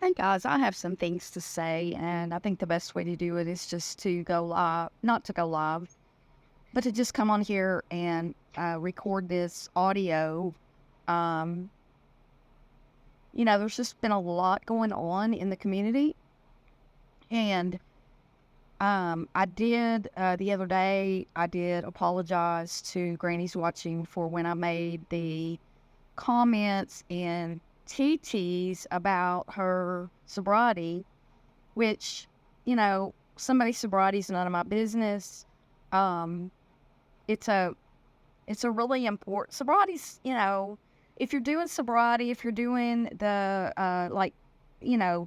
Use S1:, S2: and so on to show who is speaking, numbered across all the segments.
S1: Hey guys, I have some things to say, and I think the best way to do it is just to go live, not to go live, but to just come on here and record this audio. Um, there's just been a lot going on in the community, and I did the other day, I did apologize to Granny's Watching for when I made the comments and TTs about her sobriety, which, somebody's sobriety is none of my business. Um, it's a, it's a really important sobriety's, if you're doing sobriety, if you're doing the,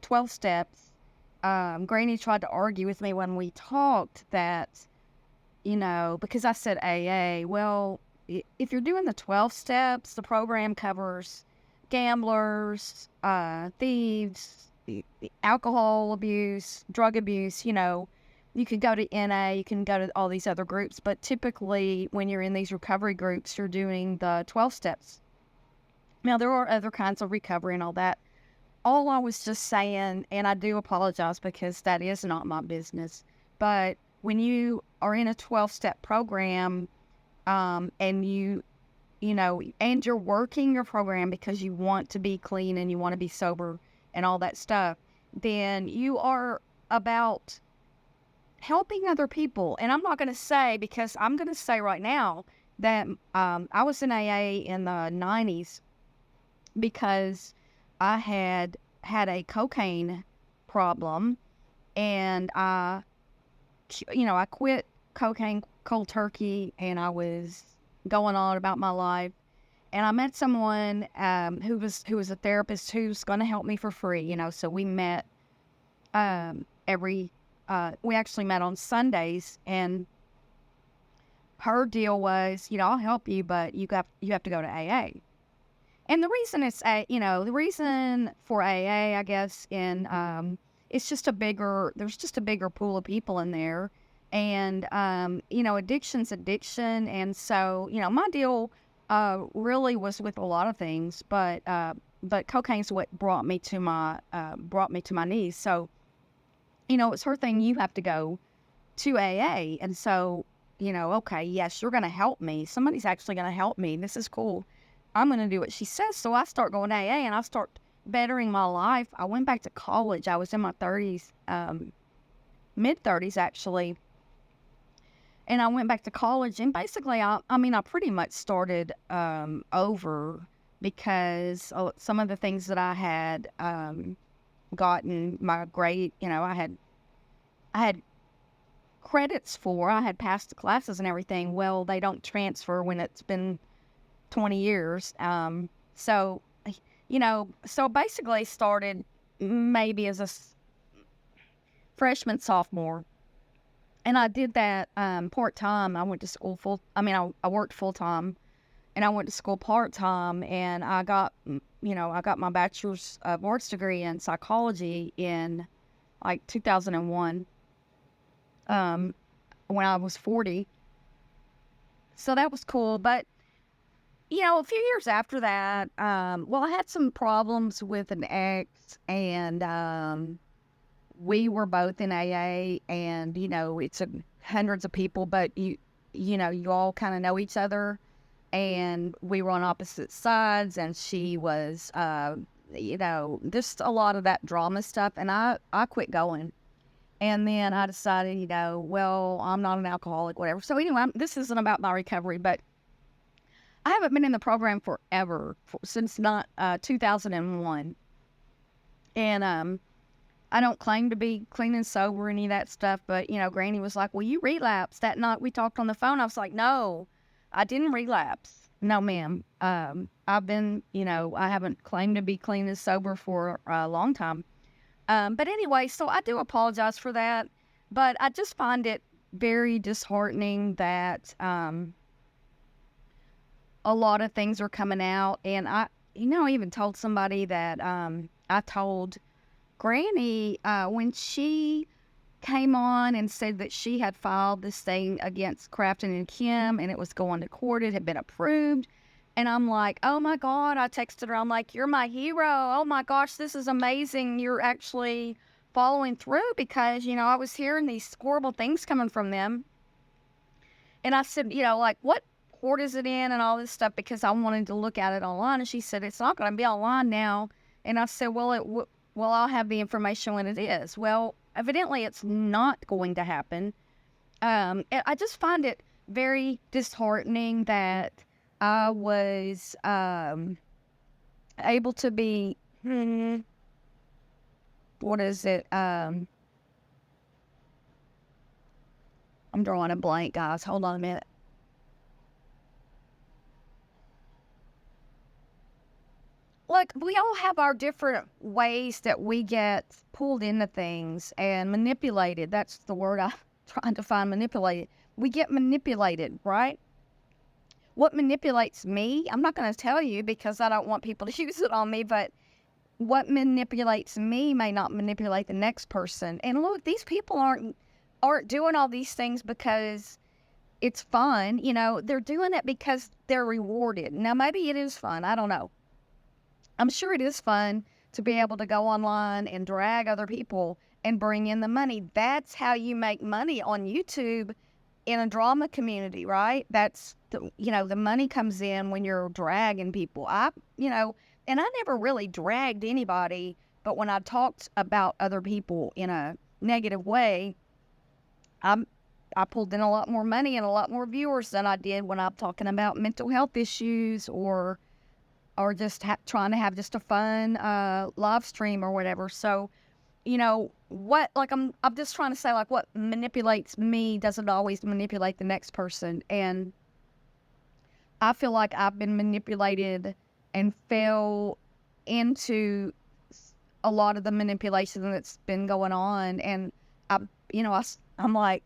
S1: 12 steps, Granny tried to argue with me when we talked that, because I said AA, well, if you're doing the 12 steps, the program covers gamblers, thieves, alcohol abuse, drug abuse. You can go to NA, you can go to all these other groups, but typically when you're in these recovery groups, you're doing the 12 steps. Now, there are other kinds of recovery and all that. All I was just saying, and I do apologize because that is not my business, but when you are in a 12-step program, and and you're working your program because you want to be clean and you want to be sober and all that stuff, then you are about helping other people. And I'm not going to say, because I'm going to say right now that I was in AA in the 90s because I had a cocaine problem, and I quit cocaine cold turkey, and I was going on about my life. And I met someone who was a therapist who's going to help me for free. So we met we actually met on Sundays, and her deal was, I'll help you, but you have to go to AA. And the reason the reason for AA, I guess, it's just there's just a bigger pool of people in there. And, addiction's addiction. And so, my deal really was with a lot of things, but cocaine's what brought me to my knees. So, it's her thing. You have to go to AA. And so, okay, yes, you're going to help me. Somebody's actually going to help me. This is cool. I'm going to do what she says. So I start going to AA and I start bettering my life. I went back to college. I was in my 30s, mid 30s actually. And I went back to college, and basically, I pretty much started over, because some of the things that I had gotten my grade, I had credits for, I had passed the classes and everything. Well, they don't transfer when it's been 20 years. So basically started maybe as a freshman, sophomore. And I did that part-time. I went to school I worked full-time, and I went to school part-time, and I got my bachelor's of arts degree in psychology in like 2001, when I was 40. So that was cool. But, a few years after that, I had some problems with an ex, and we were both in AA, and, it's hundreds of people, but you all kind of know each other, and we were on opposite sides, and she was, just a lot of that drama stuff. And I quit going. And then I decided, well, I'm not an alcoholic, whatever. So anyway, this isn't about my recovery, but I haven't been in the program forever, since 2001. And, I don't claim to be clean and sober or any of that stuff, but, Granny was like, well, you relapsed that night we talked on the phone. I was like, no, I didn't relapse. No, ma'am. I've been, I haven't claimed to be clean and sober for a long time. But anyway, so I do apologize for that, but I just find it very disheartening that a lot of things are coming out. And I even told somebody that I told Granny, when she came on and said that she had filed this thing against Crafton and Kim, and it was going to court, it had been approved, And I'm like, oh my God, I texted her. I'm like, you're my hero. Oh my gosh, this is amazing. You're actually following through because, I was hearing these horrible things coming from them. And I said, like, what port is it in and all this stuff because I wanted to look at it online. And she said, it's not going to be online now. And I said, well, I'll have the information when it is. Well, evidently it's not going to happen. I just find it very disheartening that I was able to be, what is it? I'm drawing a blank, guys. Hold on a minute. Look, we all have our different ways that we get pulled into things and manipulated. That's the word I'm trying to find, manipulated. We get manipulated, right? What manipulates me, I'm not going to tell you because I don't want people to use it on me, but what manipulates me may not manipulate the next person. And look, these people aren't doing all these things because it's fun. They're doing it because they're rewarded. Now, maybe it is fun. I don't know. I'm sure it is fun to be able to go online and drag other people and bring in the money. That's how you make money on YouTube in a drama community, right? That's the money comes in when you're dragging people. And I never really dragged anybody, but when I talked about other people in a negative way, I pulled in a lot more money and a lot more viewers than I did when I'm talking about mental health issues or just trying to have just a fun live stream or whatever. So, I'm just trying to say, like, what manipulates me doesn't always manipulate the next person. And I feel like I've been manipulated and fell into a lot of the manipulation that's been going on. And I'm like,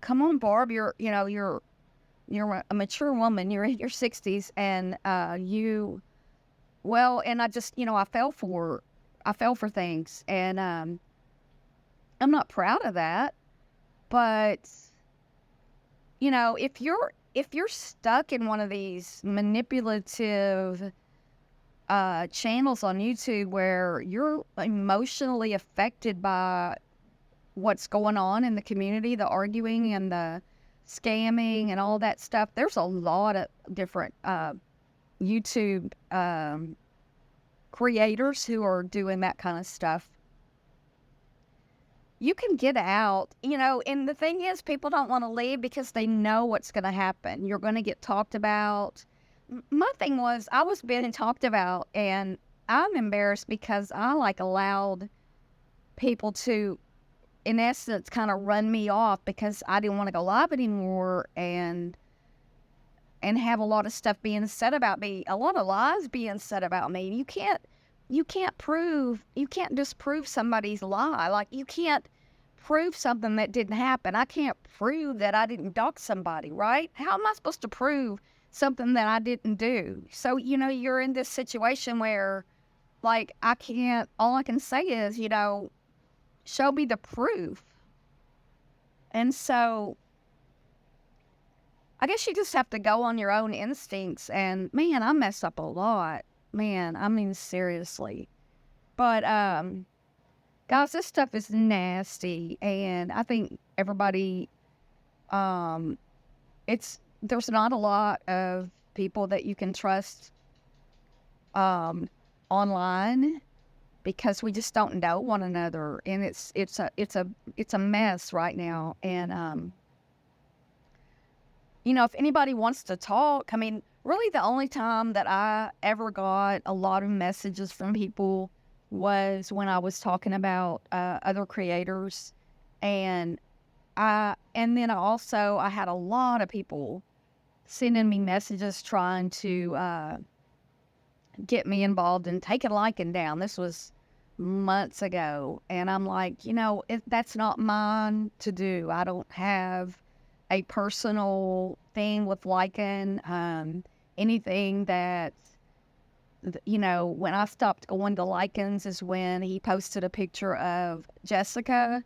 S1: come on, Barb, you're a mature woman. You're in your 60s, and and I just, I fell for things, and I'm not proud of that. But if you're stuck in one of these manipulative channels on YouTube where you're emotionally affected by what's going on in the community, the arguing and the scamming and all that stuff, there's a lot of different YouTube creators who are doing that kind of stuff. You can get out, and the thing is, people don't want to leave because they know what's going to happen. You're going to get talked about. My thing was, I was being talked about, and I'm embarrassed because I allowed people to, in essence, kind of run me off because I didn't want to go live anymore and have a lot of stuff being said about me, a lot of lies being said about me. You can't disprove somebody's lie. Like, you can't prove something that didn't happen. I can't prove that I didn't dox somebody, right? How am I supposed to prove something that I didn't do? So, you're in this situation where, like, all I can say is, show me the proof. And so I guess you just have to go on your own instincts. And man, I mess up a lot. Man, I mean, seriously. But, guys, this stuff is nasty. And I think everybody, there's not a lot of people that you can trust, online, because we just don't know one another. And it's a mess right now. And, if anybody wants to talk, I mean, really the only time that I ever got a lot of messages from people was when I was talking about other creators. And then I had a lot of people sending me messages trying to get me involved in taking liking down. This was months ago. And I'm like, that's not mine to do. I don't have a personal thing with liking anything that, when I stopped going to likings is when he posted a picture of Jessica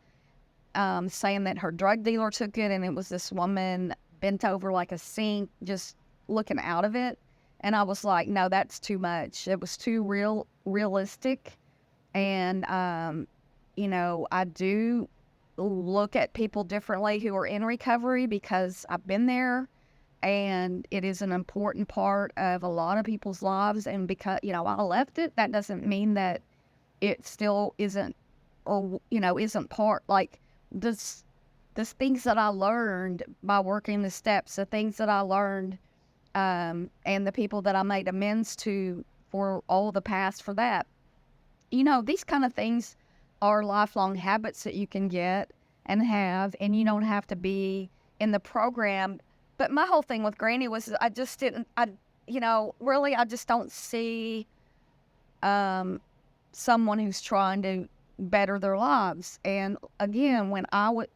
S1: saying that her drug dealer took it, and it was this woman bent over like a sink just looking out of it. And I was like, no, that's too much. It was too realistic. And, I do look at people differently who are in recovery because I've been there, and it is an important part of a lot of people's lives. And because, I left it, that doesn't mean that it still isn't, or, isn't part, like, this, things that I learned by working the steps, the things that I learned, and the people that I made amends to for all the past for that. These kind of things are lifelong habits that you can get and have, and you don't have to be in the program. But my whole thing with Granny was I just didn't, really, I just don't see someone who's trying to better their lives. And again, when I was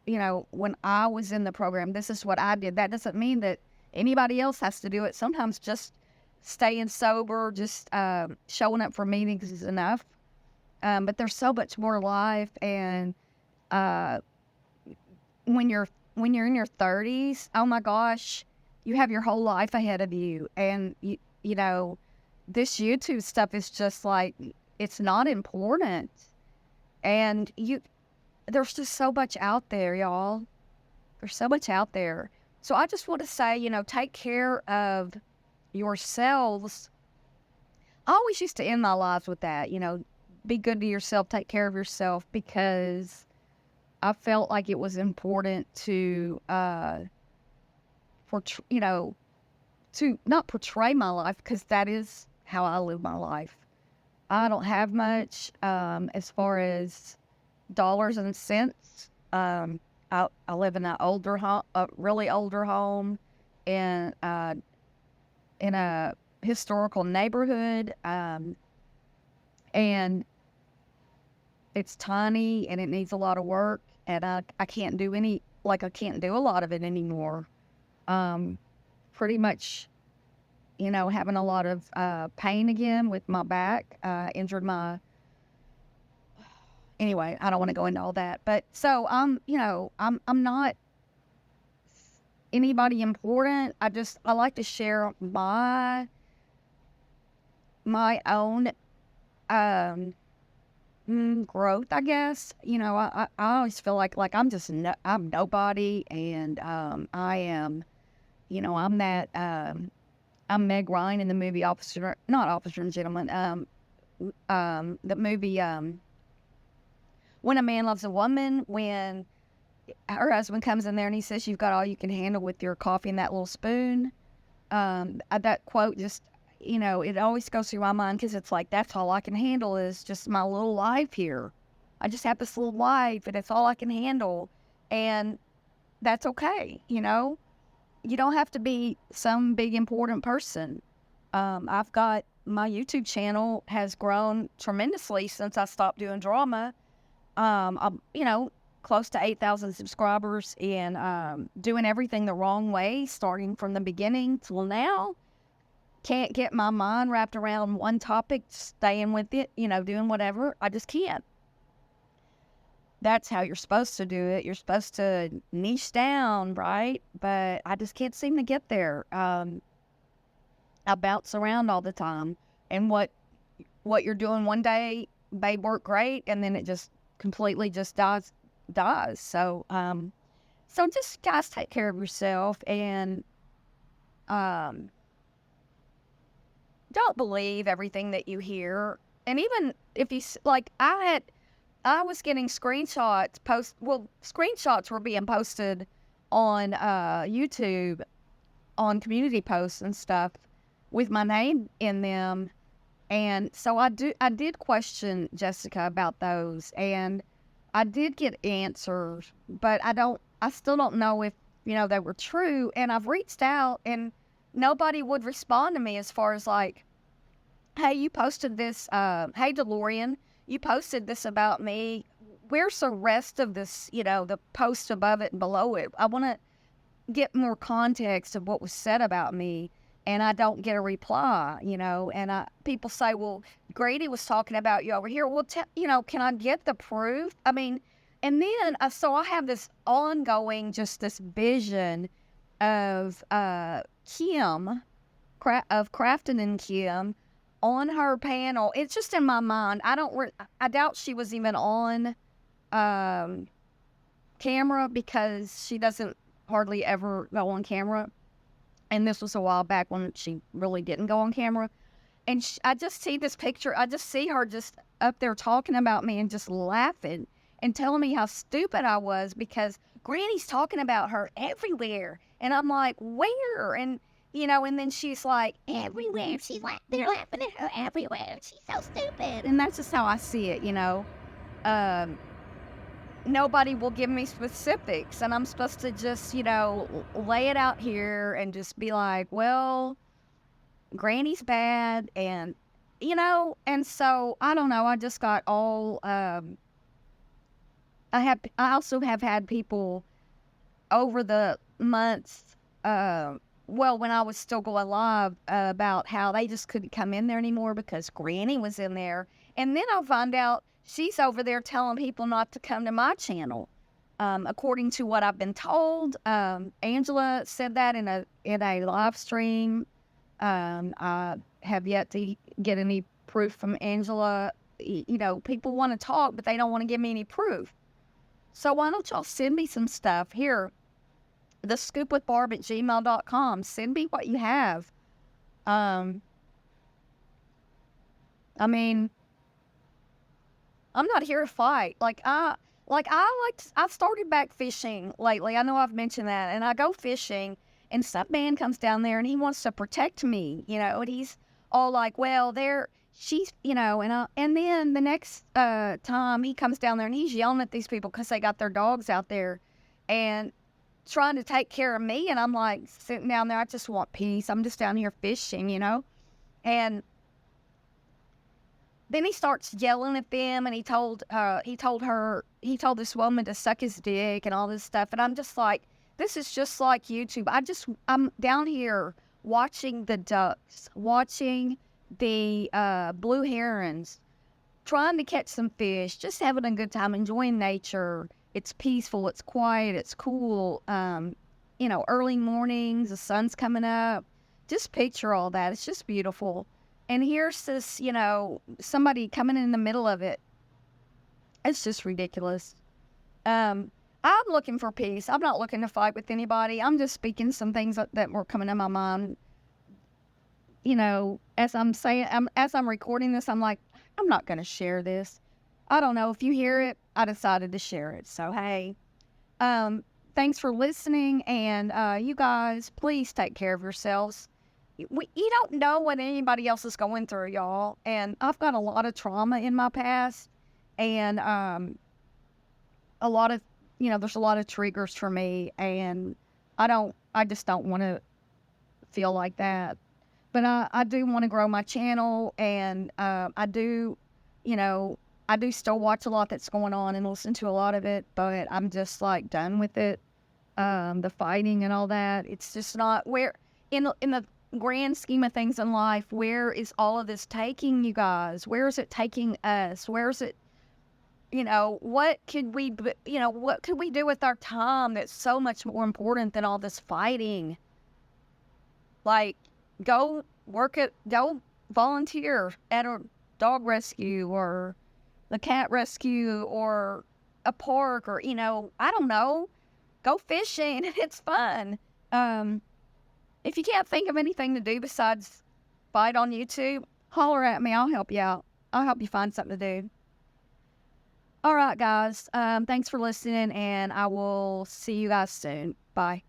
S1: in the program, this is what I did. That doesn't mean that anybody else has to do it. Sometimes just staying sober, just showing up for meetings is enough. But there's so much more life, and when you're in your 30s, oh my gosh, you have your whole life ahead of you, and this YouTube stuff is just like, it's not important, and there's just so much out there, y'all. There's so much out there. So I just want to say, take care of yourselves. I always used to end my lives with that, be good to yourself, take care of yourself, because I felt like it was important to, to not portray my life, because that is how I live my life. I don't have much as far as dollars and cents. I live in a really older home, in a historical neighborhood, and it's tiny and it needs a lot of work, and I can't do I can't do a lot of it anymore. Pretty much, having a lot of pain again with my back, injured anyway, I don't want to go into all that. But so I'm not anybody important. I like to share my own growth, I guess. I always feel like I'm just I'm nobody, and I am, I'm that I'm Meg Ryan in the movie not Officer and Gentleman, the movie When a Man Loves a Woman, when her husband comes in there and he says, "You've got all you can handle with your coffee and that little spoon." That quote just, it always goes through my mind, because it's like, that's all I can handle is just my little life here. I just have this little life, and it's all I can handle. And that's okay, You don't have to be some big important person. I've got, my YouTube channel has grown tremendously since I stopped doing drama. I'm, close to 8,000 subscribers, and doing everything the wrong way, starting from the beginning till now. Can't get my mind wrapped around one topic, staying with it, doing whatever. I just can't. That's how you're supposed to do it. You're supposed to niche down, right? But I just can't seem to get there. I bounce around all the time, and what you're doing one day may work great, and then it just completely just dies. So just, guys, take care of yourself, and don't believe everything that you hear. And even if you, like, I was getting screenshots screenshots were being posted on YouTube, on community posts and stuff, with my name in them. And so I did question Jessica about those, and I did get answers, but I still don't know if, they were true. And I've reached out, and nobody would respond to me as far as like, "Hey, you posted this, hey, DeLorean, you posted this about me. Where's the rest of this, the post above it and below it? I want to get more context of what was said about me." And I don't get a reply, and people say, "Well, Grady was talking about you over here." Well, can I get the proof? I mean, and then, so I have this ongoing, just this vision of Kim of Crafton and Kim on her panel. It's just in my mind. I doubt she was even on camera, because she doesn't hardly ever go on camera. And this was a while back when she really didn't go on camera. And I just see this picture. I just see her just up there talking about me and just laughing and telling me how stupid I was, because Granny's talking about her everywhere. And I'm like, where? And, and then she's like, everywhere. They're laughing at her everywhere. She's so stupid. And that's just how I see it, Nobody will give me specifics. And I'm supposed to just, lay it out here and just be like, well, Granny's bad. And, and so, I don't know. I just got all, I also have had people over the months, when I was still going live, about how they just couldn't come in there anymore because Granny was in there. And then I'll find out she's over there telling people not to come to my channel. According to what I've been told, Angela said that in a live stream. I have yet to get any proof from Angela. People want to talk, but they don't want to give me any proof. So why don't y'all send me some stuff? Here, thescoopwithbarb@gmail.com. Send me what you have. I mean, I'm not here to fight. I've started back fishing lately. I know I've mentioned that. And I go fishing, and some man comes down there and he wants to protect me, and he's all like, well, she's, and then the next time he comes down there and he's yelling at these people because they got their dogs out there and trying to take care of me. And I'm like sitting down there, I just want peace. I'm just down here fishing, and then he starts yelling at them, and he told this woman to suck his dick and all this stuff. And I'm just like, this is just like YouTube. I'm down here watching the ducks, watching the blue herons, trying to catch some fish, just having a good time, enjoying nature. It's peaceful, it's quiet, it's cool. Early mornings, the sun's coming up. Just picture all that. It's just beautiful. And here's this, somebody coming in the middle of it. It's just ridiculous. I'm looking for peace. I'm not looking to fight with anybody. I'm just speaking some things that were coming to my mind. As I'm recording this, I'm like, I'm not going to share this. I don't know. If you hear it, I decided to share it. So, hey, thanks for listening. And you guys, please take care of yourselves. You don't know what anybody else is going through, y'all. And I've got a lot of trauma in my past. And there's a lot of triggers for me. And I just don't want to feel like that. But I do want to grow my channel. And I do still watch a lot that's going on and listen to a lot of it. But I'm just like done with it. The fighting and all that. It's just not where in the grand scheme of things in life, where is all of this taking you guys? Where is it taking us? Where is it, what could we do with our time that's so much more important than all this fighting? Like, go volunteer at a dog rescue or the cat rescue or a park, or, I don't know, go fishing. It's fun. If you can't think of anything to do besides fight on YouTube, holler at me. I'll help you out. I'll help you find something to do. All right, guys. Thanks for listening, and I will see you guys soon. Bye.